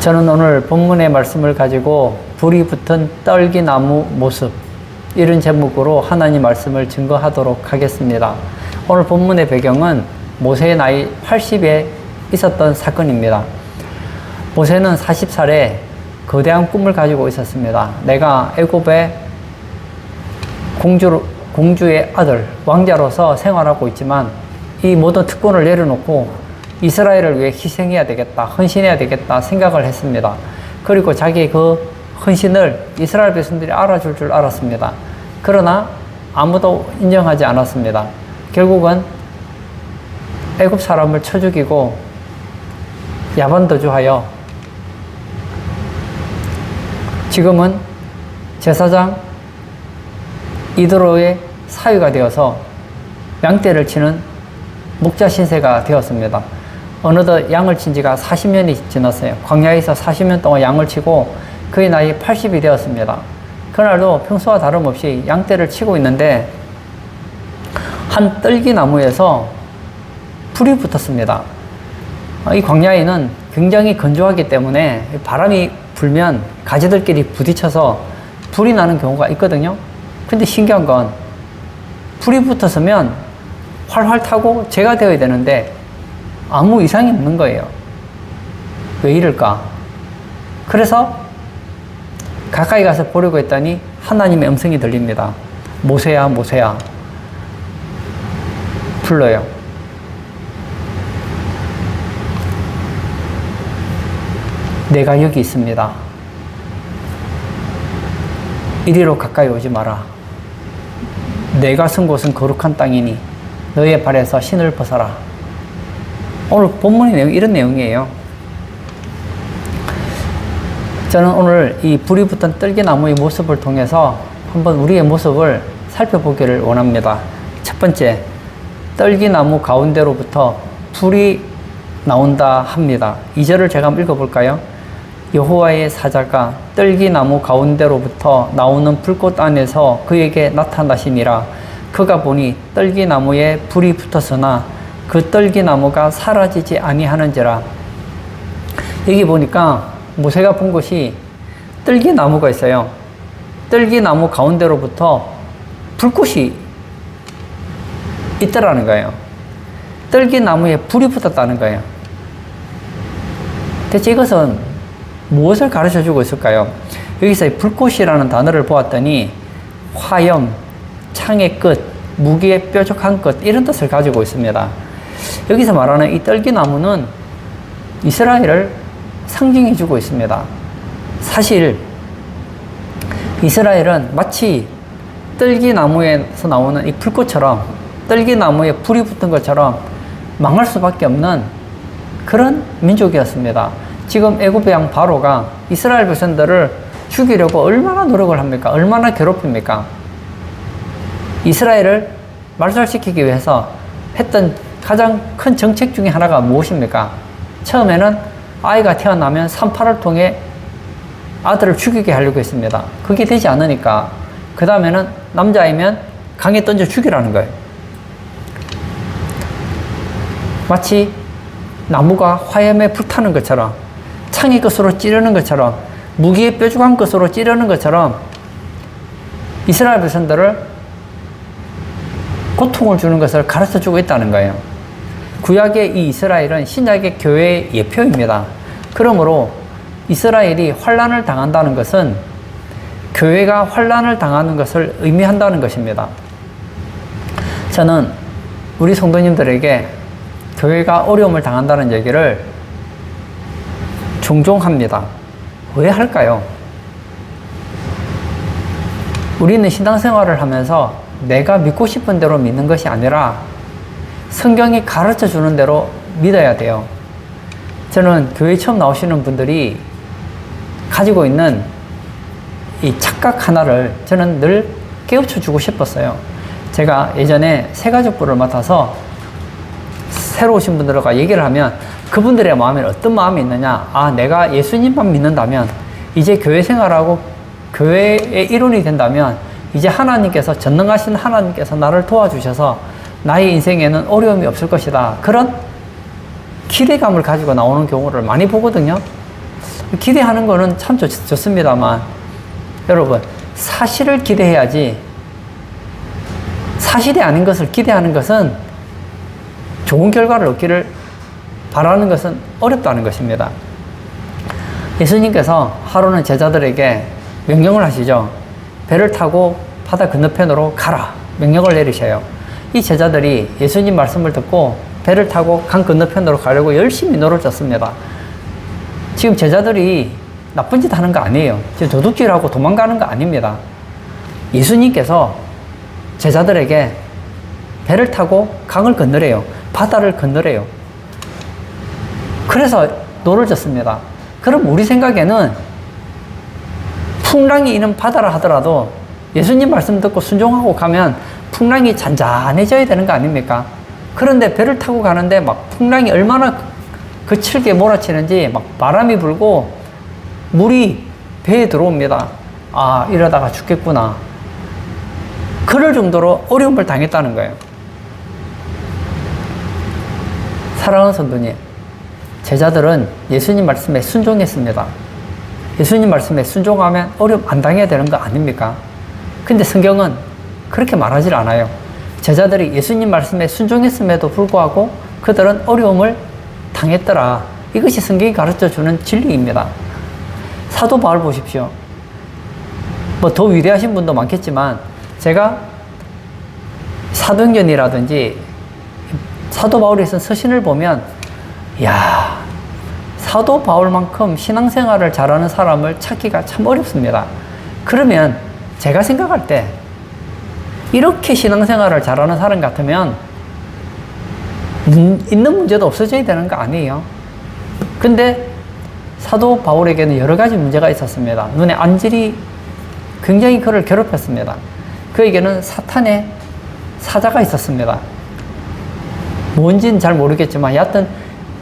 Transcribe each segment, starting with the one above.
저는 오늘 본문의 말씀을 가지고 불이 붙은 떨기나무 모습, 이런 제목으로 하나님 말씀을 증거하도록 하겠습니다. 오늘 본문의 배경은 모세의 나이 80에 있었던 사건입니다. 모세는 40살에 거대한 꿈을 가지고 있었습니다. 내가 애굽의 공주의 아들, 왕자로서 생활하고 있지만 이 모든 특권을 내려놓고 이스라엘을 위해 희생해야 되겠다, 헌신해야 되겠다 생각을 했습니다. 그리고 자기의 그 헌신을 이스라엘 백성들이 알아줄 줄 알았습니다. 그러나 아무도 인정하지 않았습니다. 결국은 애굽 사람을 쳐 죽이고 야반도주하여 지금은 제사장 이드로의 사위가 되어서 양떼를 치는 목자 신세가 되었습니다. 어느덧 양을 친 지가 40년이 지났어요. 광야에서 40년 동안 양을 치고 그의 나이 80이 되었습니다. 그날도 평소와 다름없이 양떼를 치고 있는데 한 떨기나무에서 불이 붙었습니다. 이 광야에는 굉장히 건조하기 때문에 바람이 불면 가지들끼리 부딪혀서 불이 나는 경우가 있거든요. 근데 신기한 건 불이 붙었으면 활활 타고 재가 되어야 되는데 아무 이상이 없는 거예요. 왜 이럴까? 그래서 가까이 가서 보려고 했더니 하나님의 음성이 들립니다. 모세야, 모세야. 불러요. 내가 여기 있습니다. 이리로 가까이 오지 마라. 내가 쓴 곳은 거룩한 땅이니 너의 발에서 신을 벗어라. 오늘 본문의 내용 이런 내용이에요. 저는 오늘 이 불이 붙은 떨기나무의 모습을 통해서 한번 우리의 모습을 살펴보기를 원합니다. 첫 번째, 떨기나무 가운데로부터 불이 나온다 합니다. 2절을 제가 한번 읽어볼까요? 여호와의 사자가 떨기나무 가운데로부터 나오는 불꽃 안에서 그에게 나타나시니라. 그가 보니 떨기나무에 불이 붙었으나 그 떨기나무가 사라지지 아니하는지라. 여기 보니까 모세가 본 것이 떨기나무가 있어요. 떨기나무 가운데로부터 불꽃이 있더라는 거예요. 떨기나무에 불이 붙었다는 거예요. 대체 이것은 무엇을 가르쳐 주고 있을까요? 여기서 불꽃이라는 단어를 보았더니 화염, 창의 끝, 무기의 뾰족한 끝, 이런 뜻을 가지고 있습니다. 여기서 말하는 이 떨기나무는 이스라엘을 상징해 주고 있습니다. 사실 이스라엘은 마치 떨기나무에서 나오는 이 불꽃처럼, 떨기나무에 불이 붙은 것처럼 망할 수밖에 없는 그런 민족이었습니다. 지금 애굽의 왕 바로가 이스라엘 백성들을 죽이려고 얼마나 노력을 합니까? 얼마나 괴롭힙니까? 이스라엘을 말살시키기 위해서 했던 가장 큰 정책 중에 하나가 무엇입니까? 처음에는 아이가 태어나면 산파를 통해 아들을 죽이게 하려고 했습니다. 그게 되지 않으니까 그 다음에는 남자이면 강에 던져 죽이라는 거예요. 마치 나무가 화염에 불타는 것처럼, 창의 것으로 찌르는 것처럼, 무기의 뾰족한 것으로 찌르는 것처럼 이스라엘 백성들을 고통을 주는 것을 가르쳐 주고 있다는 거예요. 구약의 이 이스라엘은 신약의 교회의 예표입니다. 그러므로 이스라엘이 환난을 당한다는 것은 교회가 환난을 당하는 것을 의미한다는 것입니다. 저는 우리 성도님들에게 교회가 어려움을 당한다는 얘기를 종종 합니다. 왜 할까요? 우리는 신앙생활을 하면서 내가 믿고 싶은 대로 믿는 것이 아니라 성경이 가르쳐 주는 대로 믿어야 돼요. 저는 교회 처음 나오시는 분들이 가지고 있는 이 착각 하나를 저는 늘 깨우쳐 주고 싶었어요. 제가 예전에 새가족부를 맡아서 새로 오신 분들과 얘기를 하면 그분들의 마음에 어떤 마음이 있느냐. 아, 내가 예수님만 믿는다면, 이제 교회 생활하고 교회의 일원이 된다면 이제 하나님께서, 전능하신 하나님께서 나를 도와주셔서 나의 인생에는 어려움이 없을 것이다. 그런 기대감을 가지고 나오는 경우를 많이 보거든요. 기대하는 거는 참 좋습니다만, 여러분, 사실을 기대해야지, 사실이 아닌 것을 기대하는 것은 좋은 결과를 얻기를 바라는 것은 어렵다는 것입니다. 예수님께서 하루는 제자들에게 명령을 하시죠. 배를 타고 바다 건너편으로 가라. 명령을 내리셔요. 이 제자들이 예수님 말씀을 듣고 배를 타고 강 건너편으로 가려고 열심히 노를 졌습니다. 지금 제자들이 나쁜 짓 하는 거 아니에요. 지금 도둑질하고 도망가는 거 아닙니다. 예수님께서 제자들에게 배를 타고 강을 건너래요. 바다를 건너래요. 그래서 노를 졌습니다. 그럼 우리 생각에는 풍랑이 있는 바다라 하더라도 예수님 말씀 듣고 순종하고 가면 풍랑이 잔잔해져야 되는 거 아닙니까? 그런데 배를 타고 가는데 막 풍랑이 얼마나 거칠게 몰아치는지 막 바람이 불고 물이 배에 들어옵니다. 아, 이러다가 죽겠구나. 그럴 정도로 어려움을 당했다는 거예요. 사랑하는 성도님, 제자들은 예수님 말씀에 순종했습니다. 예수님 말씀에 순종하면 어려움 안 당해야 되는 거 아닙니까? 근데 성경은 그렇게 말하지 않아요. 제자들이 예수님 말씀에 순종했음에도 불구하고 그들은 어려움을 당했더라. 이것이 성경이 가르쳐주는 진리입니다. 사도 바울 보십시오. 뭐 더 위대하신 분도 많겠지만 제가 사도행전이라든지 사도 바울이 쓴 서신을 보면 이야, 사도 바울만큼 신앙생활을 잘하는 사람을 찾기가 참 어렵습니다. 그러면 제가 생각할 때 이렇게 신앙생활을 잘하는 사람 같으면 있는 문제도 없어져야 되는 거 아니에요? 근데 사도 바울에게는 여러 가지 문제가 있었습니다. 눈에 안질이 굉장히 그를 괴롭혔습니다. 그에게는 사탄의 사자가 있었습니다. 뭔지는 잘 모르겠지만 여하튼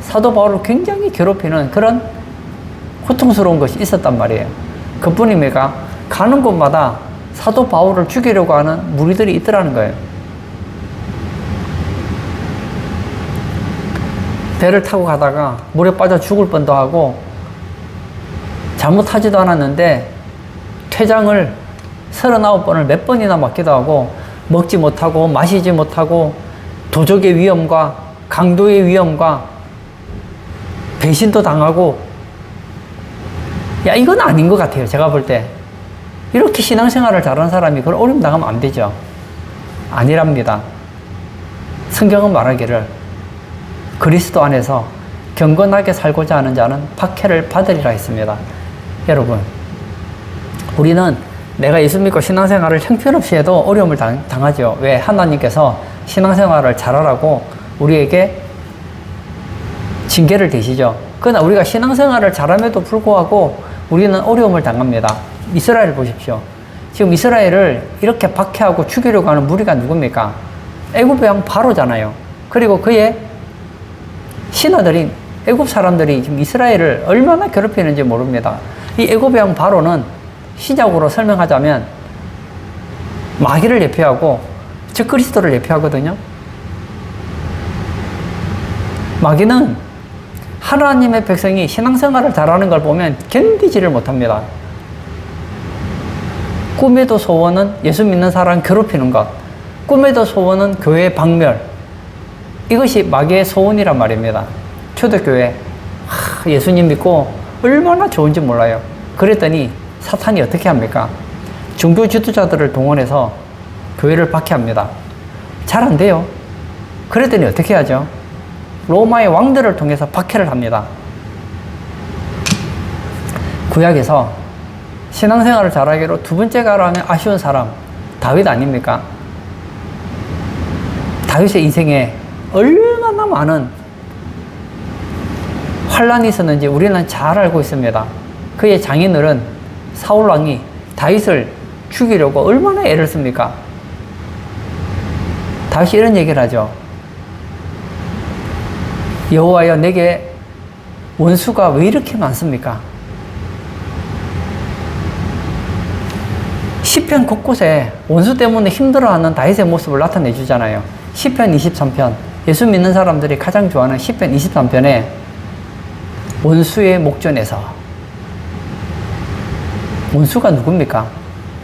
사도 바울을 굉장히 괴롭히는 그런 고통스러운 것이 있었단 말이에요. 그뿐입니까? 가는 곳마다 사도 바울을 죽이려고 하는 무리들이 있더라는 거예요. 배를 타고 가다가 물에 빠져 죽을 뻔도 하고 잘못하지도 않았는데 퇴장을 39번을 몇 번이나 맞기도 하고 먹지 못하고 마시지 못하고 도적의 위험과 강도의 위험과 배신도 당하고, 야, 이건 아닌 것 같아요. 제가 볼 때 이렇게 신앙생활을 잘하는 사람이 그걸 어려움 당하면 안 되죠. 아니랍니다. 성경은 말하기를 그리스도 안에서 경건하게 살고자 하는 자는 박해를 받으리라 했습니다. 여러분, 우리는 내가 예수 믿고 신앙생활을 형편없이 해도 어려움을 당하죠. 왜? 하나님께서 신앙생활을 잘하라고 우리에게 징계를 대시죠. 그러나 우리가 신앙생활을 잘함에도 불구하고 우리는 어려움을 당합니다. 이스라엘 보십시오. 지금 이스라엘을 이렇게 박해하고 죽이려고 하는 무리가 누굽니까? 애굽의 왕 바로잖아요. 그리고 그의 신하들인 애굽 사람들이 지금 이스라엘을 얼마나 괴롭히는지 모릅니다. 이 애굽의 왕 바로는 신약으로 설명하자면 마귀를 예표하고 적그리스도를 예표하거든요. 마귀는 하나님의 백성이 신앙생활을 잘하는 걸 보면 견디지를 못합니다. 꿈에도 소원은 예수 믿는 사람 괴롭히는 것, 꿈에도 소원은 교회 박멸, 이것이 마귀의 소원이란 말입니다. 초대교회 예수님 믿고 얼마나 좋은지 몰라요. 그랬더니 사탄이 어떻게 합니까? 종교 지도자들을 동원해서 교회를 박해합니다. 잘 안 돼요. 그랬더니 어떻게 하죠? 로마의 왕들을 통해서 박해를 합니다. 구약에서 신앙생활을 잘하기로 두 번째가 라면 아쉬운 사람, 다윗 아닙니까? 다윗의 인생에 얼마나 많은 환란이 있었는지 우리는 잘 알고 있습니다. 그의 장인어른 사울왕이 다윗을 죽이려고 얼마나 애를 씁니까? 다윗이 이런 얘기를 하죠. 여호와여, 내게 원수가 왜 이렇게 많습니까? 시편 곳곳에 원수 때문에 힘들어하는 다윗의 모습을 나타내 주잖아요. 시편 23편, 예수 믿는 사람들이 가장 좋아하는 시편 23편에 원수의 목전에서 원수가 누굽니까?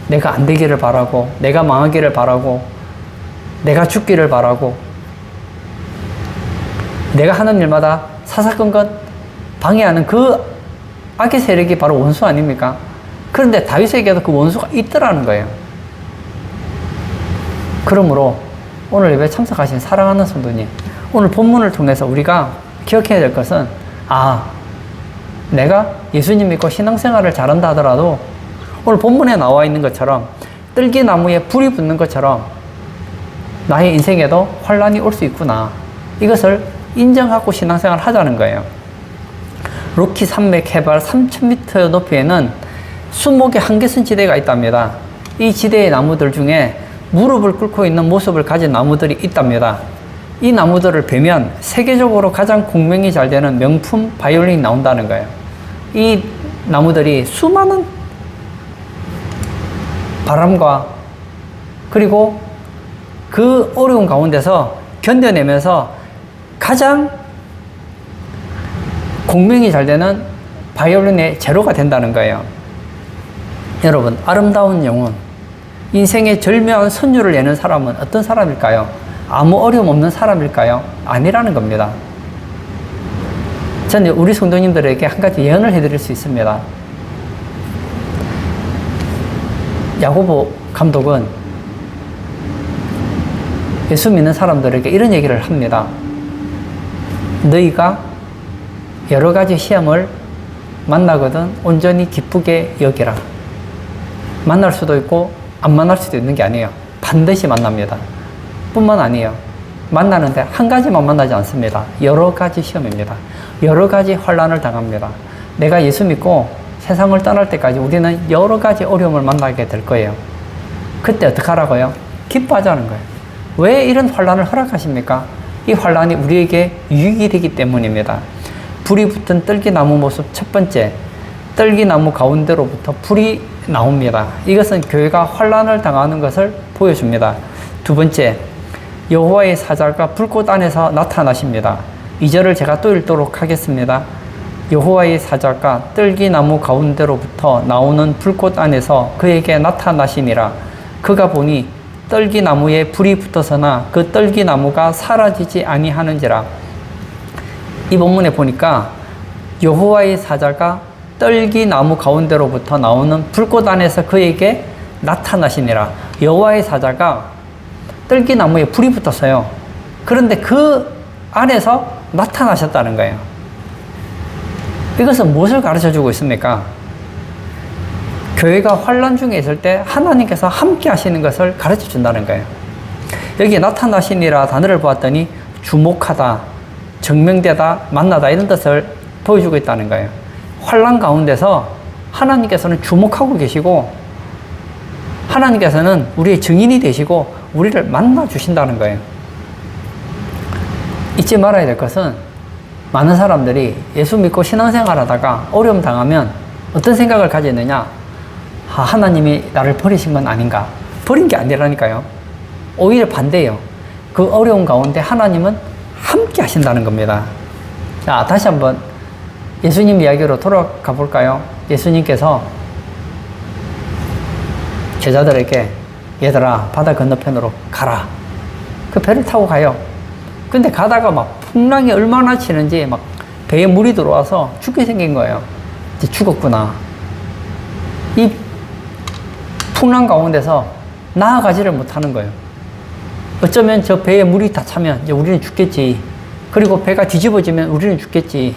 내가 안 되기를 바라고, 내가 망하기를 바라고, 내가 죽기를 바라고, 내가 하는 일마다 사사건건 방해하는 그 악의 세력이 바로 원수 아닙니까? 그런데 다윗에게도 그 원수가 있더라는 거예요. 그러므로 오늘 예배 참석하신 사랑하는 성도님, 오늘 본문을 통해서 우리가 기억해야 될 것은, 내가 예수님 믿고 신앙생활을 잘한다 하더라도 오늘 본문에 나와 있는 것처럼 뜰기나무에 불이 붙는 것처럼 나의 인생에도 환란이 올 수 있구나. 이것을 인정하고 신앙생활을 하자는 거예요. 로키 산맥 해발 3000m 높이에는 수목의 한계선 지대가 있답니다. 이 지대의 나무들 중에 무릎을 꿇고 있는 모습을 가진 나무들이 있답니다. 이 나무들을 베면 세계적으로 가장 공명이 잘 되는 명품 바이올린이 나온다는 거예요. 이 나무들이 수많은 바람과 그리고 그 어려운 가운데서 견뎌내면서 가장 공명이 잘 되는 바이올린의 재료가 된다는 거예요. 여러분, 아름다운 영혼, 인생의 절묘한 선율을 내는 사람은 어떤 사람일까요? 아무 어려움 없는 사람일까요? 아니라는 겁니다. 저는 우리 성도님들에게 한 가지 예언을 해드릴 수 있습니다. 야고보 감독은 예수 믿는 사람들에게 이런 얘기를 합니다. 너희가 여러 가지 시험을 만나거든 온전히 기쁘게 여기라. 만날 수도 있고 안 만날 수도 있는 게 아니에요. 반드시 만납니다. 뿐만 아니에요. 만나는데 한 가지만 만나지 않습니다. 여러 가지 시험입니다. 여러 가지 환난을 당합니다. 내가 예수 믿고 세상을 떠날 때까지 우리는 여러 가지 어려움을 만나게 될 거예요. 그때 어떻게 하라고요? 기뻐하자는 거예요. 왜 이런 환난을 허락하십니까? 이 환난이 우리에게 유익이 되기 때문입니다. 불이 붙은 뜰기나무 모습 첫 번째, 뜰기나무 가운데로부터 불이 나옵니다. 이것은 교회가 환난을 당하는 것을 보여줍니다. 두 번째, 여호와의 사자가 불꽃 안에서 나타나십니다. 2절을 제가 또 읽도록 하겠습니다. 여호와의 사자가 뜰기나무 가운데로부터 나오는 불꽃 안에서 그에게 나타나시니라. 그가 보니 뜰기나무에 불이 붙어서나 그 뜰기나무가 사라지지 아니하는지라. 이 본문에 보니까 여호와의 사자가 뜰기나무 가운데로부터 나오는 불꽃 안에서 그에게 나타나시니라. 여호와의 사자가 뜰기나무에 불이 붙었어요. 그런데 그 안에서 나타나셨다는 거예요. 이것은 무엇을 가르쳐주고 있습니까? 교회가 환난 중에 있을 때 하나님께서 함께 하시는 것을 가르쳐 준다는 거예요. 여기 나타나시니라 단어를 보았더니 주목하다, 증명되다, 만나다 이런 뜻을 보여주고 있다는 거예요. 환난 가운데서 하나님께서는 주목하고 계시고 하나님께서는 우리의 증인이 되시고 우리를 만나 주신다는 거예요. 잊지 말아야 될 것은 많은 사람들이 예수 믿고 신앙생활 하다가 어려움 당하면 어떤 생각을 가지느냐? 하나님이 나를 버리신 건 아닌가? 버린 게 아니라니까요. 오히려 반대예요. 그 어려운 가운데 하나님은 함께 하신다는 겁니다. 자, 다시 한번 예수님 이야기로 돌아가 볼까요? 예수님께서 제자들에게 얘들아 바다 건너편으로 가라. 그 배를 타고 가요. 근데 가다가 막 풍랑이 얼마나 치는지 막 배에 물이 들어와서 죽게 생긴 거예요. 이제 죽었구나. 이 풍랑 가운데서 나아가지를 못하는 거예요. 어쩌면 저 배에 물이 다 차면 이제 우리는 죽겠지. 그리고 배가 뒤집어지면 우리는 죽겠지.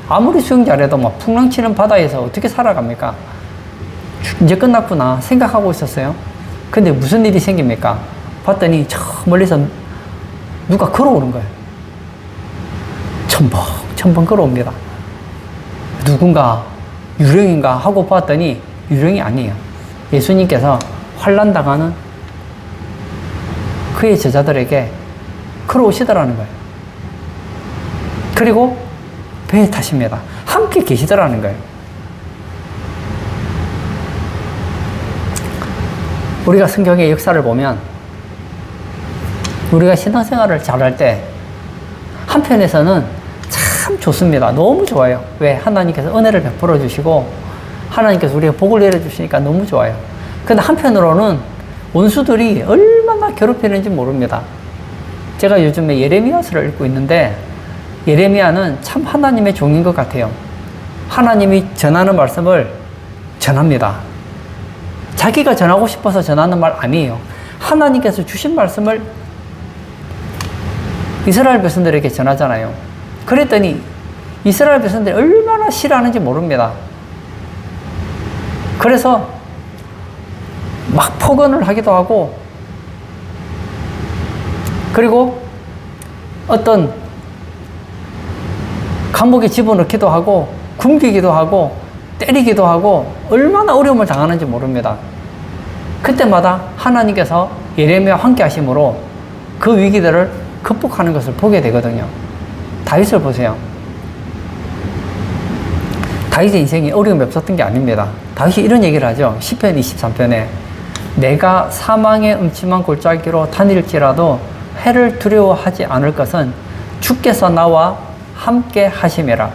아무리 수영 잘해도 막 풍랑 치는 바다에서 어떻게 살아갑니까? 이제 끝났구나 생각하고 있었어요. 근데 무슨 일이 생깁니까? 봤더니 저 멀리서 누가 걸어오는 거예요. 첨벙 걸어옵니다. 누군가 유령인가 하고 봤더니 유령이 아니에요. 예수님께서 환난 당하는 그의 제자들에게 걸어오시더라는 거예요. 그리고 배에 타십니다. 함께 계시더라는 거예요. 우리가 성경의 역사를 보면 우리가 신앙생활을 잘할 때 한편에서는 참 좋습니다. 너무 좋아요. 왜? 하나님께서 은혜를 베풀어 주시고 하나님께서 우리가 복을 내려주시니까 너무 좋아요. 근데 한편으로는 원수들이 얼마나 괴롭히는지 모릅니다. 제가 요즘에 예레미야서를 읽고 있는데 예레미야는 참 하나님의 종인 것 같아요. 하나님이 전하는 말씀을 전합니다. 자기가 전하고 싶어서 전하는 말 아니에요. 하나님께서 주신 말씀을 이스라엘 백성들에게 전하잖아요. 그랬더니 이스라엘 백성들이 얼마나 싫어하는지 모릅니다. 그래서 막 폭언을 하기도 하고, 그리고 어떤 감옥에 집어넣기도 하고, 굶기기도 하고, 때리기도 하고, 얼마나 어려움을 당하는지 모릅니다. 그때마다 하나님께서 예레미야와 함께 하심으로 그 위기들을 극복하는 것을 보게 되거든요. 다윗을 보세요. 다윗의 인생이 어려움이 없었던 게 아닙니다. 다윗이 이런 얘기를 하죠. 시편 23편에 내가 사망의 음침한 골짜기로 다닐지라도 해를 두려워하지 않을 것은 주께서 나와 함께 하심이라.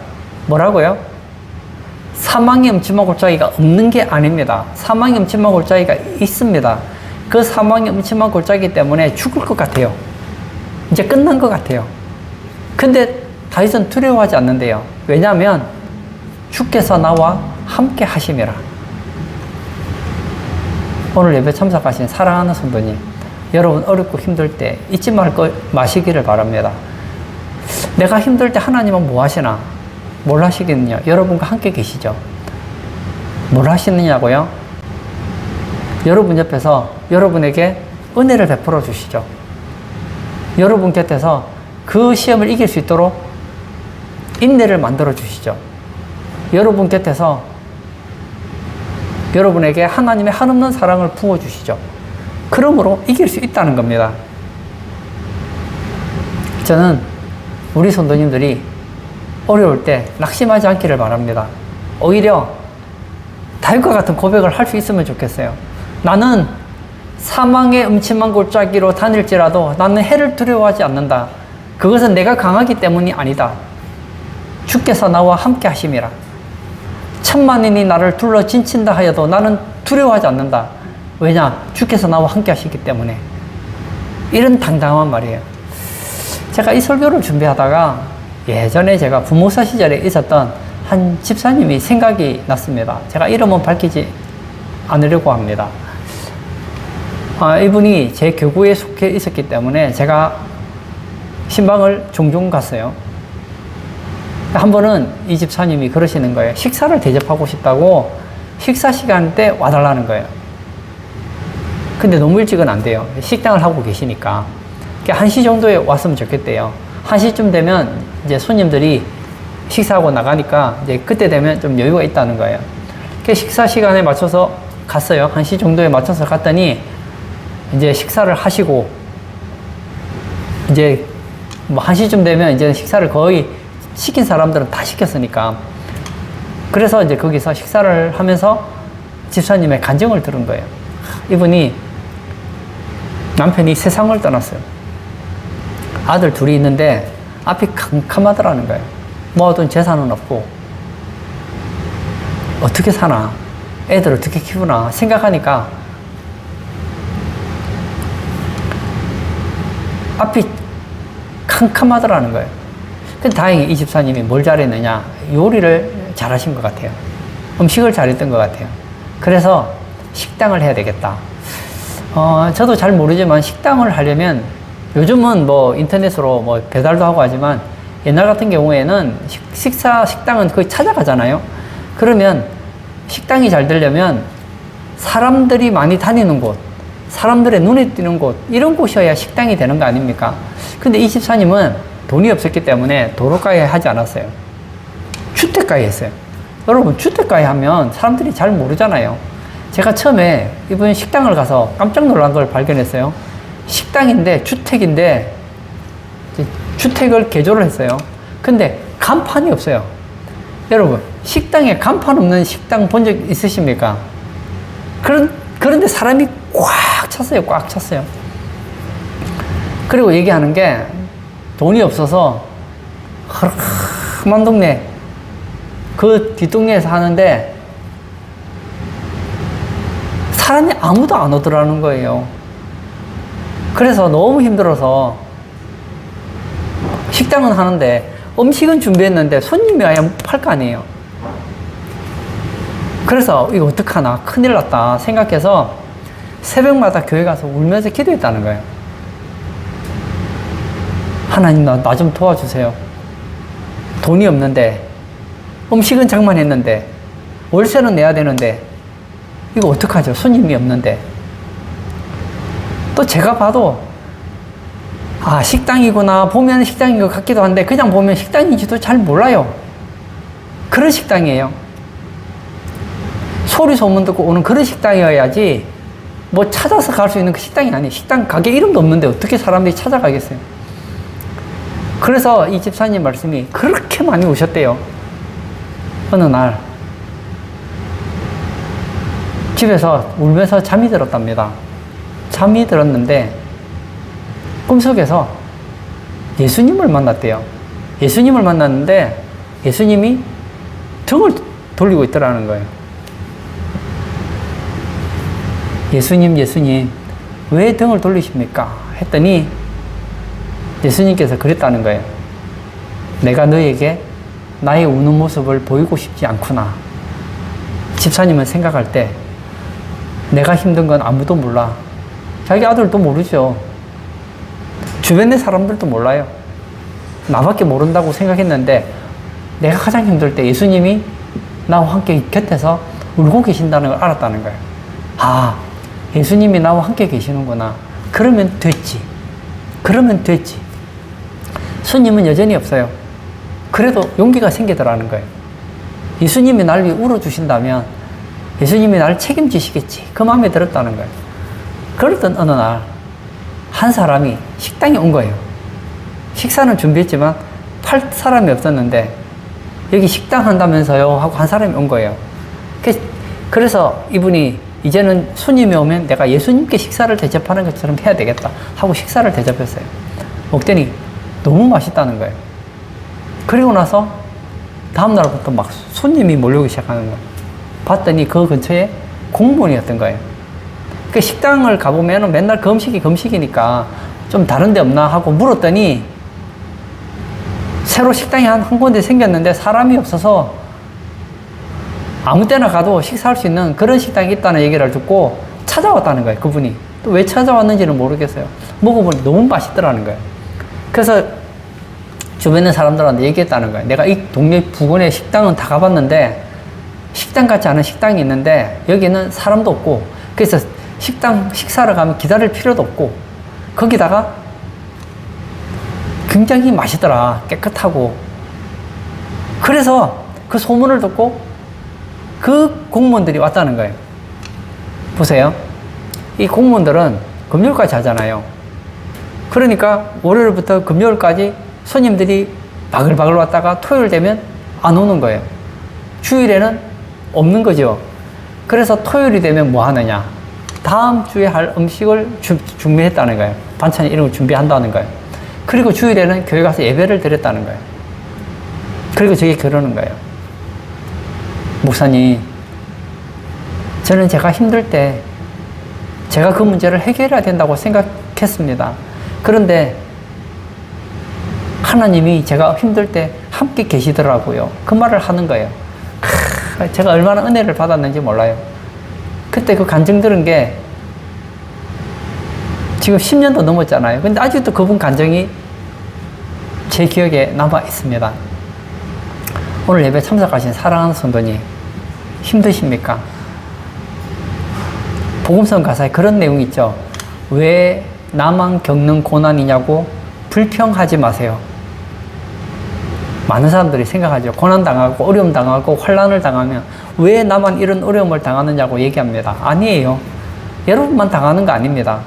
뭐라고요? 사망의 음침한 골짜기가 없는 게 아닙니다. 사망의 음침한 골짜기가 있습니다. 그 사망의 음침한 골짜기 때문에 죽을 것 같아요. 이제 끝난 것 같아요. 근데 다윗은 두려워하지 않는데요. 왜냐하면 주께서 나와 함께 하심이라. 오늘 예배 참석하신 사랑하는 성도님, 여러분 어렵고 힘들 때 잊지 마시기를 바랍니다. 내가 힘들 때 하나님은 뭐 하시나? 뭘 하시겠느냐? 여러분과 함께 계시죠. 뭘 하시느냐고요? 여러분 옆에서 여러분에게 은혜를 베풀어 주시죠. 여러분 곁에서 그 시험을 이길 수 있도록 인내를 만들어 주시죠. 여러분 곁에서 여러분에게 하나님의 한없는 사랑을 부어주시죠. 그러므로 이길 수 있다는 겁니다. 저는 우리 성도님들이 어려울 때 낙심하지 않기를 바랍니다. 오히려 다윗과 같은 고백을 할 수 있으면 좋겠어요. 나는 사망의 음침한 골짜기로 다닐지라도 나는 해를 두려워하지 않는다. 그것은 내가 강하기 때문이 아니다. 주께서 나와 함께 하심이라. 천만인이 나를 둘러 진친다 하여도 나는 두려워하지 않는다. 왜냐? 주께서 나와 함께 하시기 때문에. 이런 당당한 말이에요. 제가 이 설교를 준비하다가 예전에 제가 부목사 시절에 있었던 한 집사님이 생각이 났습니다. 제가 이름은 밝히지 않으려고 합니다. 이분이 제 교구에 속해 있었기 때문에 제가 신방을 종종 갔어요. 한 번은 이 집사님이 그러시는 거예요. 식사를 대접하고 싶다고 식사 시간 때 와달라는 거예요. 근데 너무 일찍은 안 돼요. 식당을 하고 계시니까. 1시 정도에 왔으면 좋겠대요. 1시쯤 되면 이제 손님들이 식사하고 나가니까 이제 그때 되면 좀 여유가 있다는 거예요. 식사 시간에 맞춰서 갔어요. 1시 정도에 맞춰서 갔더니 이제 식사를 하시고 이제 뭐 1시쯤 되면 이제 식사를 거의 시킨 사람들은 다 시켰으니까. 그래서 이제 거기서 식사를 하면서 집사님의 간증을 들은 거예요. 이분이 남편이 세상을 떠났어요. 아들 둘이 있는데 앞이 캄캄하더라는 거예요. 모아둔 재산은 없고 어떻게 사나, 애들 어떻게 키우나 생각하니까 앞이 캄캄하더라는 거예요. 근데 다행히 이 집사님이 뭘 잘했느냐, 요리를 잘하신 것 같아요. 음식을 잘했던 것 같아요. 그래서 식당을 해야 되겠다. 저도 잘 모르지만 식당을 하려면 요즘은 뭐 인터넷으로 뭐 배달도 하고 하지만 옛날 같은 경우에는 식당은 거의 찾아가잖아요. 그러면 식당이 잘 되려면 사람들이 많이 다니는 곳, 사람들의 눈에 띄는 곳, 이런 곳이어야 식당이 되는 거 아닙니까? 근데 이 집사님은 돈이 없었기 때문에 도로가에 하지 않았어요. 주택가에 했어요. 여러분, 주택가에 하면 사람들이 잘 모르잖아요. 제가 처음에 이번 식당을 가서 깜짝 놀란 걸 발견했어요. 식당인데, 주택인데, 주택을 개조를 했어요. 근데 간판이 없어요. 여러분, 식당에 간판 없는 식당 본 적 있으십니까? 그런데 사람이 꽉 찼어요. 꽉 찼어요. 그리고 얘기하는 게 돈이 없어서 험한 동네, 그 뒷동네에서 하는데 사람이 아무도 안 오더라는 거예요. 그래서 너무 힘들어서 식당은 하는데 음식은 준비했는데 손님이 와야 팔 거 아니에요. 그래서 이거 어떡하나, 큰일 났다 생각해서 새벽마다 교회 가서 울면서 기도했다는 거예요. 하나님, 나 좀 도와주세요. 돈이 없는데, 음식은 장만했는데, 월세는 내야 되는데, 이거 어떡하죠? 손님이 없는데. 또 제가 봐도, 아, 식당이구나, 보면 식당인 것 같기도 한데, 그냥 보면 식당인지도 잘 몰라요. 그런 식당이에요. 소리 소문 듣고 오는 그런 식당이어야지, 뭐 찾아서 갈 수 있는 그 식당이 아니에요. 식당 가게 이름도 없는데 어떻게 사람들이 찾아가겠어요? 그래서 이 집사님 말씀이 그렇게 많이 오셨대요. 어느 날 집에서 울면서 잠이 들었답니다. 잠이 들었는데 꿈속에서 예수님을 만났대요. 예수님을 만났는데 예수님이 등을 돌리고 있더라는 거예요. 예수님, 예수님, 왜 등을 돌리십니까? 했더니 예수님께서 그랬다는 거예요. 내가 너에게 나의 우는 모습을 보이고 싶지 않구나. 집사님은 생각할 때 내가 힘든 건 아무도 몰라. 자기 아들도 모르죠. 주변의 사람들도 몰라요. 나밖에 모른다고 생각했는데 내가 가장 힘들 때 예수님이 나와 함께 곁에서 울고 계신다는 걸 알았다는 거예요. 아, 예수님이 나와 함께 계시는구나. 그러면 됐지. 그러면 됐지. 손님은 여전히 없어요. 그래도 용기가 생기더라는 거예요. 예수님이 날 위해 울어주신다면 예수님이 날 책임지시겠지. 그 마음에 들었다는 거예요. 그러던 어느 날 한 사람이 식당에 온 거예요. 식사는 준비했지만 팔 사람이 없었는데 여기 식당 한다면서요 하고 한 사람이 온 거예요. 그래서 이분이 이제는 손님이 오면 내가 예수님께 식사를 대접하는 것처럼 해야 되겠다 하고 식사를 대접했어요. 먹더니 너무 맛있다는 거예요. 그리고 나서 다음날부터 막 손님이 몰려오기 시작하는 거예요. 봤더니 그 근처에 공무원이었던 거예요. 그 식당을 가보면 맨날 금식이니까 좀 다른 데 없나 하고 물었더니 새로 식당이 한 군데 생겼는데 사람이 없어서 아무 때나 가도 식사할 수 있는 그런 식당이 있다는 얘기를 듣고 찾아왔다는 거예요. 그분이. 또 왜 찾아왔는지는 모르겠어요. 먹어보니 너무 맛있더라는 거예요. 그래서 주변의 사람들한테 얘기했다는 거예요. 내가 이 동네 부근에 식당은 다 가봤는데 식당 같지 않은 식당이 있는데 여기는 사람도 없고 그래서 식사를 가면 기다릴 필요도 없고 거기다가 굉장히 맛있더라. 깨끗하고. 그래서 그 소문을 듣고 그 공무원들이 왔다는 거예요. 보세요. 이 공무원들은 금요일까지 하잖아요. 그러니까 월요일부터 금요일까지 손님들이 바글바글 왔다가 토요일 되면 안 오는 거예요. 주일에는 없는 거죠. 그래서 토요일이 되면 뭐 하느냐. 다음 주에 할 음식을 준비했다는 거예요. 반찬 이런 걸 준비한다는 거예요. 그리고 주일에는 교회 가서 예배를 드렸다는 거예요. 그리고 저게 그러는 거예요. 목사님, 저는 제가 힘들 때 제가 그 문제를 해결해야 된다고 생각했습니다. 그런데 하나님이 제가 힘들 때 함께 계시더라고요. 그 말을 하는 거예요. 제가 얼마나 은혜를 받았는지 몰라요. 그때 그 간증 들은 게 지금 10년도 넘었잖아요. 근데 아직도 그분 간증이 제 기억에 남아 있습니다. 오늘 예배 참석하신 사랑하는 성도님, 힘드십니까? 복음성 가사에 그런 내용이 있죠. 왜 나만 겪는 고난이냐고 불평하지 마세요. 많은 사람들이 생각하죠. 고난당하고 어려움 당하고 환난을 당하면 왜 나만 이런 어려움을 당하느냐고 얘기합니다. 아니에요. 여러분만 당하는 거 아닙니다.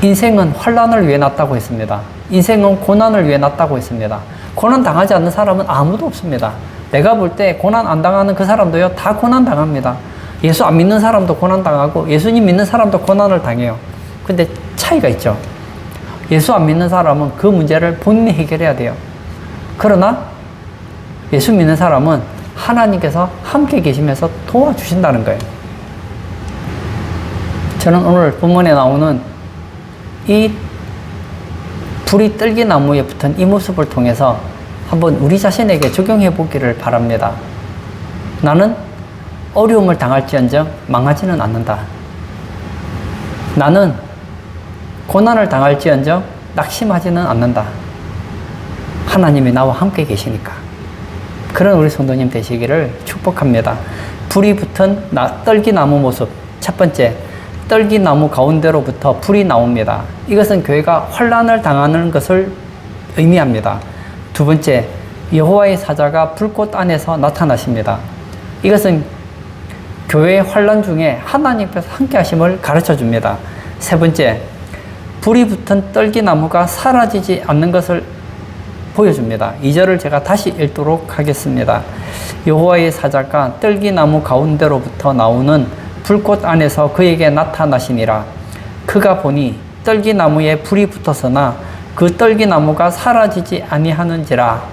인생은 환난을 위해 났다고 했습니다. 인생은 고난을 위해 났다고 했습니다. 고난 당하지 않는 사람은 아무도 없습니다. 내가 볼 때 고난 안 당하는 그 사람도요, 다 고난 당합니다. 예수 안 믿는 사람도 고난 당하고 예수님 믿는 사람도 고난을 당해요. 근데 차이가 있죠. 예수 안 믿는 사람은 그 문제를 본인이 해결해야 돼요. 그러나 예수 믿는 사람은 하나님께서 함께 계시면서 도와주신다는 거예요. 저는 오늘 본문에 나오는 이 불이 떨기나무에 붙은 이 모습을 통해서 한번 우리 자신에게 적용해 보기를 바랍니다. 나는 어려움을 당할지언정 망하지는 않는다. 나는 고난을 당할지언정 낙심하지는 않는다. 하나님이 나와 함께 계시니까. 그런 우리 성도님 되시기를 축복합니다. 불이 붙은 떨기나무 모습. 첫 번째, 떨기나무 가운데로부터 불이 나옵니다. 이것은 교회가 환난을 당하는 것을 의미합니다. 두 번째, 여호와의 사자가 불꽃 안에서 나타나십니다. 이것은 교회의 환난 중에 하나님께서 함께 하심을 가르쳐 줍니다. 세 번째, 불이 붙은 떨기나무가 사라지지 않는 것을 보여줍니다. 2절을 제가 다시 읽도록 하겠습니다. 여호와의 사자가 떨기나무 가운데로부터 나오는 불꽃 안에서 그에게 나타나시니라. 그가 보니 떨기나무에 불이 붙었으나 그 떨기나무가 사라지지 아니하는지라.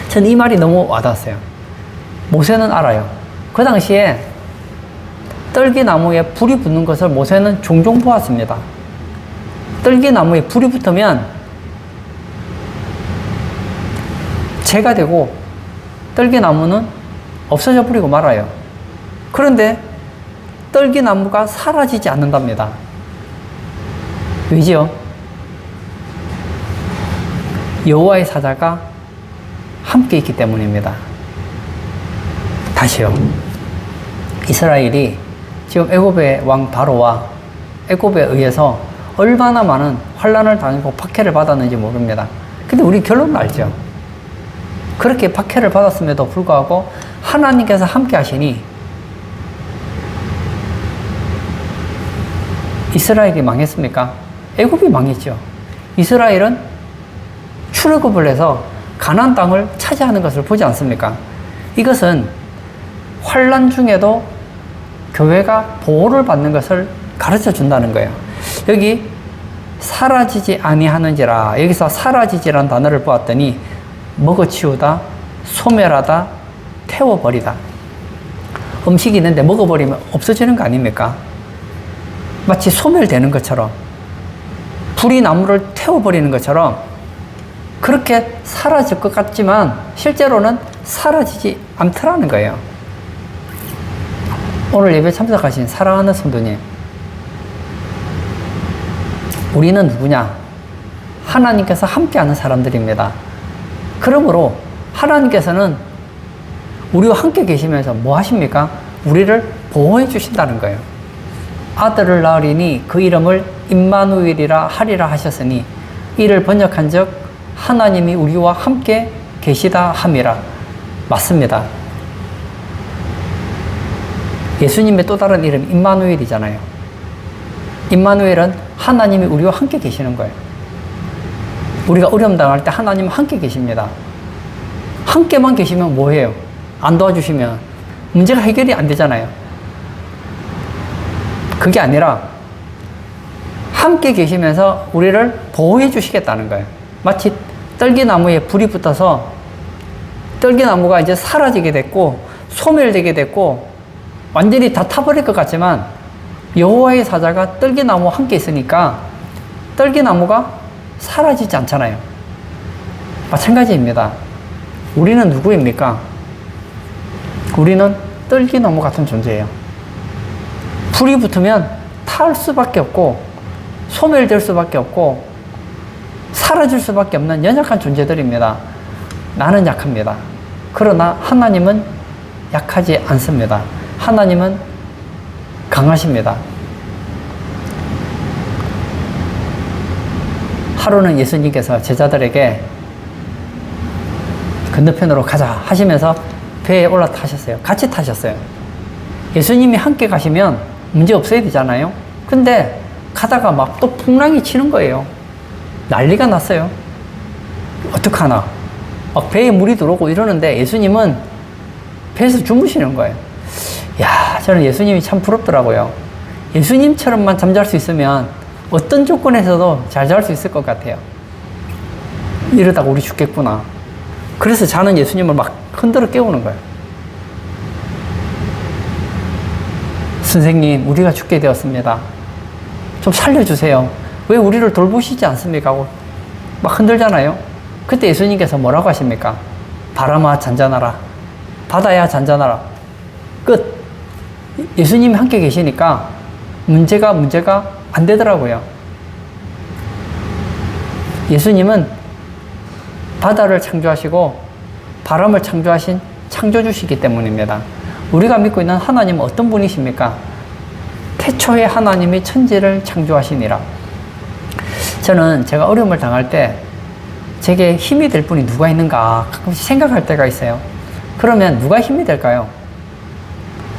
전 이 말이 너무 와닿았어요. 모세는 알아요. 그 당시에 떨기나무에 불이 붙는 것을 모세는 종종 보았습니다. 떨기나무에 불이 붙으면 재가 되고 떨기나무는 없어져 버리고 말아요. 그런데 떨기나무가 사라지지 않는답니다. 왜지요? 여호와의 사자가 함께 있기 때문입니다. 다시요. 이스라엘이 지금 애굽의 왕 바로와 애굽에 의해서 얼마나 많은 환난을 당하고 박해를 받았는지 모릅니다. 근데 우리 결론은 알죠. 그렇게 박해를 받았음에도 불구하고 하나님께서 함께 하시니 이스라엘이 망했습니까? 애굽이 망했죠. 이스라엘은 출애굽을 해서 가나안 땅을 차지하는 것을 보지 않습니까? 이것은 환난 중에도 교회가 보호를 받는 것을 가르쳐 준다는 거예요. 여기 사라지지 아니하는지라, 여기서 사라지지라는 단어를 보았더니 먹어치우다, 소멸하다, 태워버리다. 음식이 있는데 먹어버리면 없어지는 거 아닙니까? 마치 소멸되는 것처럼, 불이 나무를 태워버리는 것처럼 그렇게 사라질 것 같지만 실제로는 사라지지 않더라는 거예요. 오늘 예배 참석하신 사랑하는 성도님, 우리는 누구냐? 하나님께서 함께하는 사람들입니다. 그러므로 하나님께서는 우리와 함께 계시면서 뭐 하십니까? 우리를 보호해 주신다는 거예요. 아들을 낳으리니 그 이름을 임마누엘이라 하리라 하셨으니 이를 번역한 적 하나님이 우리와 함께 계시다 함이라. 맞습니다. 예수님의 또 다른 이름 임마누엘이잖아요. 임마누엘은 하나님이 우리와 함께 계시는 거예요. 우리가 어려움 당할 때 하나님은 함께 계십니다. 함께만 계시면 뭐해요? 안 도와주시면 문제가 해결이 안 되잖아요. 그게 아니라 함께 계시면서 우리를 보호해 주시겠다는 거예요. 마치 떨기나무에 불이 붙어서 떨기나무가 이제 사라지게 됐고 소멸되게 됐고 완전히 다 타버릴 것 같지만 여호와의 사자가 떨기나무와 함께 있으니까 떨기나무가 사라지지 않잖아요. 마찬가지입니다. 우리는 누구입니까? 우리는 떨기나무 같은 존재예요. 불이 붙으면 탈 수밖에 없고 소멸될 수밖에 없고 사라질 수밖에 없는 연약한 존재들입니다. 나는 약합니다. 그러나 하나님은 약하지 않습니다. 하나님은 강하십니다. 하루는 예수님께서 제자들에게 건너편으로 가자 하시면서 배에 올라타셨어요. 같이 타셨어요. 예수님이 함께 가시면 문제 없어야 되잖아요. 근데 가다가 막 또 풍랑이 치는 거예요. 난리가 났어요. 어떡하나. 막 배에 물이 들어오고 이러는데 예수님은 배에서 주무시는 거예요. 야, 저는 예수님이 참 부럽더라고요. 예수님처럼만 잠잘 수 있으면 어떤 조건에서도 잘 잘 수 있을 것 같아요. 이러다가 우리 죽겠구나. 그래서 자는 예수님을 막 흔들어 깨우는 거예요. 선생님, 우리가 죽게 되었습니다. 좀 살려주세요. 왜 우리를 돌보시지 않습니까? 하고 막 흔들잖아요. 그때 예수님께서 뭐라고 하십니까? 바람아 잔잔하라. 바다야 잔잔하라. 끝. 예수님이 함께 계시니까 문제가 안 되더라고요. 예수님은 바다를 창조하시고 바람을 창조하신 창조주시기 때문입니다. 우리가 믿고 있는 하나님은 어떤 분이십니까? 태초에 하나님이 천지를 창조하시니라. 저는 제가 어려움을 당할 때 제게 힘이 될 분이 누가 있는가 가끔씩 생각할 때가 있어요. 그러면 누가 힘이 될까요?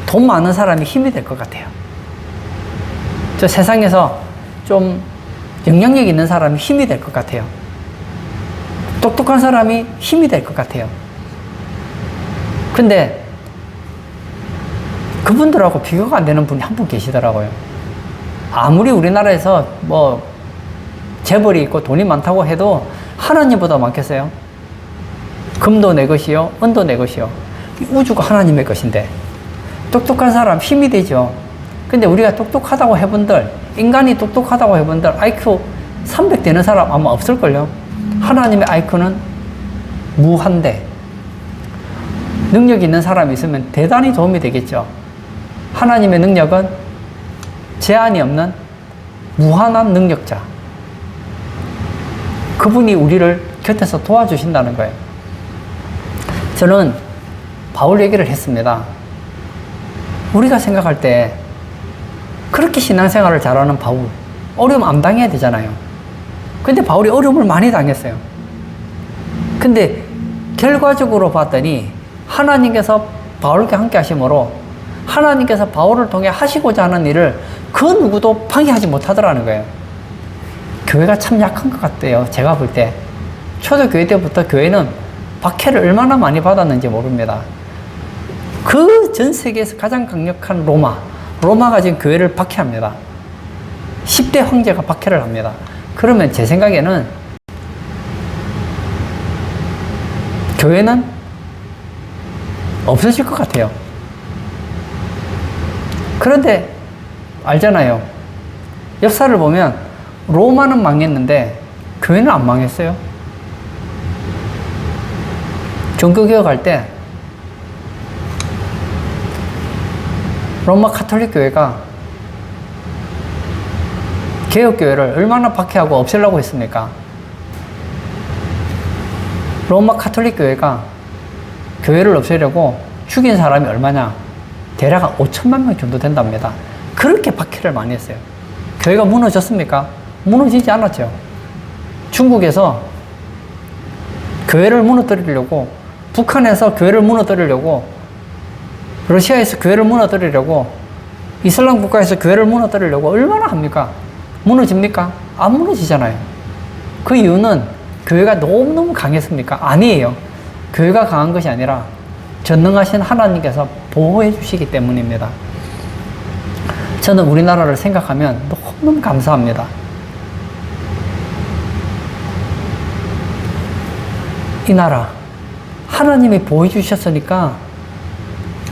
돈 많은 사람이 힘이 될 것 같아요. 저 세상에서 좀 영향력 있는 사람이 힘이 될 것 같아요. 똑똑한 사람이 힘이 될 것 같아요. 근데 그분들하고 비교가 안 되는 분이 한 분 계시더라고요. 아무리 우리나라에서 뭐 재벌이 있고 돈이 많다고 해도 하나님보다 많겠어요? 금도 내 것이요, 은도 내 것이요. 우주가 하나님의 것인데 똑똑한 사람 힘이 되죠. 근데 우리가 똑똑하다고 해본들, 인간이 똑똑하다고 해본들 IQ 300 되는 사람 아마 없을걸요. 하나님의 IQ는 무한대. 능력 있는 사람이 있으면 대단히 도움이 되겠죠. 하나님의 능력은 제한이 없는 무한한 능력자. 그분이 우리를 곁에서 도와주신다는 거예요. 저는 바울 얘기를 했습니다. 우리가 생각할 때 그렇게 신앙생활을 잘하는 바울, 어려움 안 당해야 되잖아요. 근데 바울이 어려움을 많이 당했어요. 근데 결과적으로 봤더니 하나님께서 바울과 함께 하심으로 하나님께서 바울을 통해 하시고자 하는 일을 그 누구도 방해하지 못하더라는 거예요. 교회가 참 약한 것 같아요. 제가 볼 때. 초대교회 때부터 교회는 박해를 얼마나 많이 받았는지 모릅니다. 그 전 세계에서 가장 강력한 로마가 지금 교회를 박해합니다. 10대 황제가 박해를 합니다. 그러면 제 생각에는 교회는 없어질 것 같아요. 그런데 알잖아요. 역사를 보면 로마는 망했는데 교회는 안 망했어요. 종교개혁할 때 로마 카톨릭 교회가 개혁교회를 얼마나 박해하고 없애려고 했습니까? 로마 카톨릭 교회가 교회를 없애려고 죽인 사람이 얼마냐? 대략 한 5천만 명 정도 된답니다. 그렇게 박해를 많이 했어요. 교회가 무너졌습니까? 무너지지 않았죠. 중국에서 교회를 무너뜨리려고, 북한에서 교회를 무너뜨리려고, 러시아에서 교회를 무너뜨리려고, 이슬람 국가에서 교회를 무너뜨리려고 얼마나 합니까? 무너집니까? 안 무너지잖아요. 그 이유는 교회가 너무너무 강했습니까? 아니에요. 교회가 강한 것이 아니라 전능하신 하나님께서 보호해 주시기 때문입니다. 저는 우리나라를 생각하면 너무너무 감사합니다. 이 나라 하나님이 보호해 주셨으니까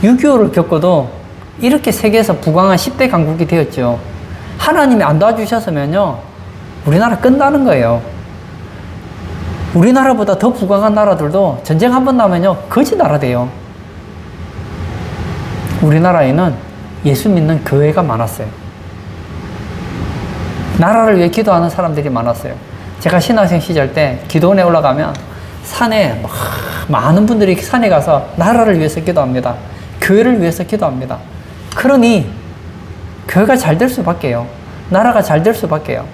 6.25를 겪어도 이렇게 세계에서 부강한 10대 강국이 되었죠. 하나님이 안 도와주셨으면요 우리나라 끝나는 거예요. 우리나라보다 더 부강한 나라들도 전쟁 한 번 나면요 거지 나라 돼요. 우리나라에는 예수 믿는 교회가 많았어요. 나라를 위해 기도하는 사람들이 많았어요. 제가 신학생 시절 때 기도원에 올라가면 산에 많은 분들이 산에 가서 나라를 위해서 기도합니다. 교회를 위해서 기도합니다. 그러니 교회가 잘 될 수밖에요. 나라가 잘 될 수밖에요.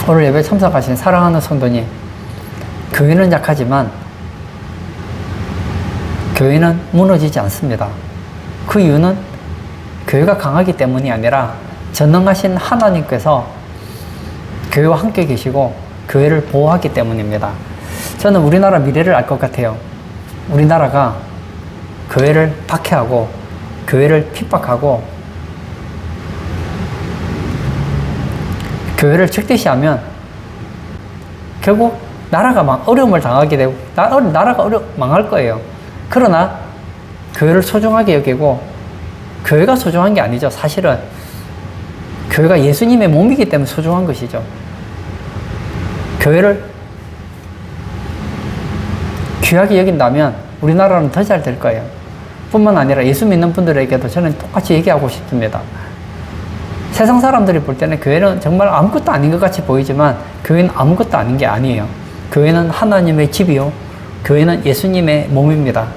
오늘 예배 참석하신 사랑하는 성도님, 교회는 약하지만 교회는 무너지지 않습니다. 그 이유는 교회가 강하기 때문이 아니라 전능하신 하나님께서 교회와 함께 계시고 교회를 보호하기 때문입니다. 저는 우리나라 미래를 알 것 같아요. 우리나라가 교회를 박해하고 교회를 핍박하고 교회를 적대시하면 결국 나라가 어려움을 당하게 되고 나라가 망할 거예요. 그러나 교회를 소중하게 여기고, 교회가 소중한 게 아니죠. 사실은 교회가 예수님의 몸이기 때문에 소중한 것이죠. 교회를 귀하게 여긴다면 우리나라는 더 잘 될 거예요. 뿐만 아니라 예수 믿는 분들에게도 저는 똑같이 얘기하고 싶습니다. 세상 사람들이 볼 때는 교회는 정말 아무것도 아닌 것 같이 보이지만 교회는 아무것도 아닌 게 아니에요. 교회는 하나님의 집이요, 교회는 예수님의 몸입니다.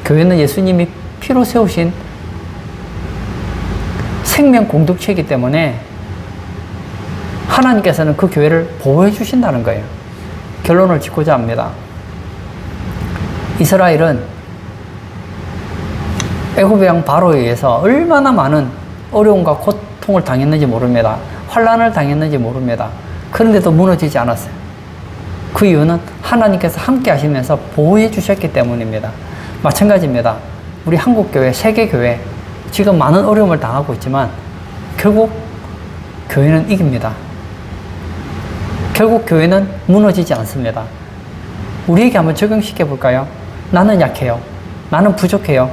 교회는 예수님이 피로 세우신 생명 공동체이기 때문에 하나님께서는 그 교회를 보호해 주신다는 거예요. 결론을 짓고자 합니다. 이스라엘은 애굽의 왕 바로에 의해서 얼마나 많은 어려움과 고통을 당했는지 모릅니다. 환난을 당했는지 모릅니다. 그런데도 무너지지 않았어요. 그 이유는 하나님께서 함께 하시면서 보호해 주셨기 때문입니다. 마찬가지입니다. 우리 한국교회, 세계교회 지금 많은 어려움을 당하고 있지만 결국 교회는 이깁니다. 결국 교회는 무너지지 않습니다. 우리에게 한번 적용시켜 볼까요? 나는 약해요. 나는 부족해요.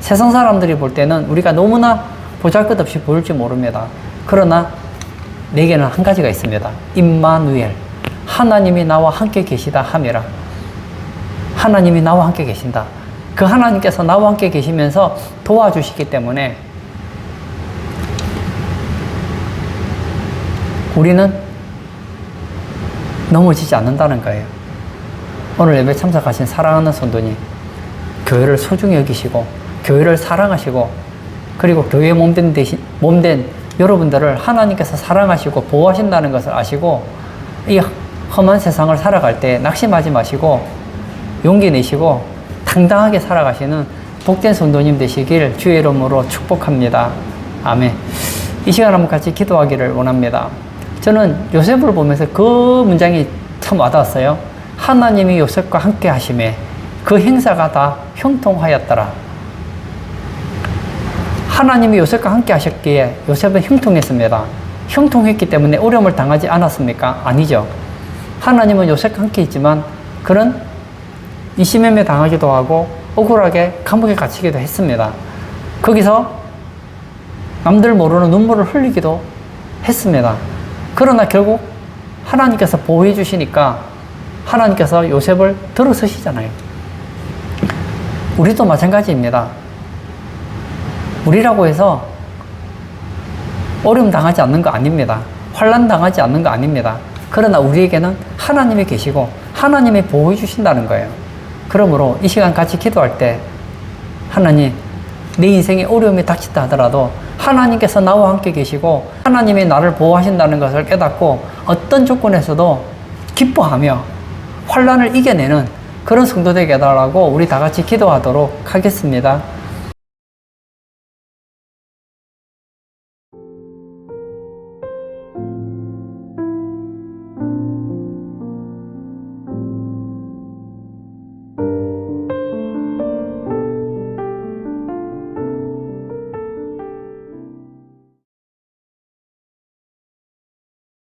세상 사람들이 볼 때는 우리가 너무나 보잘것없이 보일지 모릅니다. 그러나 내게는 한 가지가 있습니다. 임마누엘, 하나님이 나와 함께 계시다 함이라. 하나님이 나와 함께 계신다. 그 하나님께서 나와 함께 계시면서 도와주시기 때문에 우리는 넘어지지 않는다는 거예요. 오늘 예배 참석하신 사랑하는 성도님, 교회를 소중히 여기시고 교회를 사랑하시고 그리고 교회의 몸된 여러분들을 하나님께서 사랑하시고 보호하신다는 것을 아시고 이 험한 세상을 살아갈 때 낙심하지 마시고 용기 내시고 당당하게 살아가시는 복된 성도님 되시길 주의 이름으로 축복합니다. 아멘. 이 시간 한번 같이 기도하기를 원합니다. 저는 요셉을 보면서 그 문장이 참 와닿았어요. 하나님이 요셉과 함께 하심에 그 행사가 다 형통하였더라. 하나님이 요셉과 함께 하셨기에 요셉은 형통했습니다. 형통했기 때문에 어려움을 당하지 않았습니까? 아니죠. 하나님은 요셉과 함께 있지만 그는 이시매매 당하기도 하고 억울하게 감옥에 갇히기도 했습니다. 거기서 남들 모르는 눈물을 흘리기도 했습니다. 그러나 결국 하나님께서 보호해 주시니까 하나님께서 요셉을 들어서시잖아요. 우리도 마찬가지입니다. 우리라고 해서 어려움 당하지 않는 거 아닙니다. 환난 당하지 않는 거 아닙니다. 그러나 우리에게는 하나님이 계시고 하나님이 보호해 주신다는 거예요. 그러므로 이 시간 같이 기도할 때 하나님, 내 인생에 어려움이 닥친다 하더라도 하나님께서 나와 함께 계시고 하나님이 나를 보호하신다는 것을 깨닫고 어떤 조건에서도 기뻐하며 환난을 이겨내는 그런 성도 되게 해달라고 우리 다 같이 기도하도록 하겠습니다.